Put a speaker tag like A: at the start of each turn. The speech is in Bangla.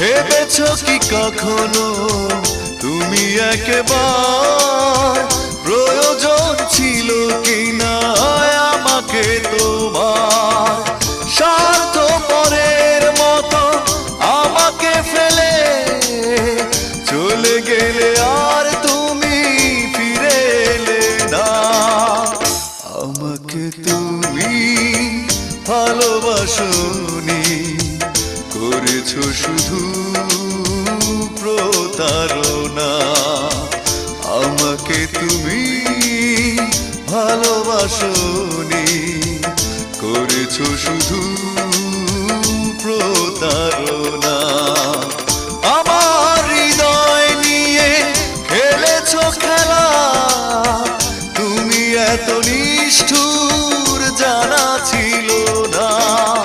A: ভেবেছো কি কখনো তুমি একবার প্রয়োজন ছিল কিনা আমাকে তোমার? স্বার্থপরের মতো আমাকে ফেলে চলে গেলে আর তুমি ফিরে এলে না। আমাকে তুমি ভালোবাসোনি, করেছো শুধু প্রতারণা। আমাকে তুমি ভালোবাসোনি, করেছো শুধু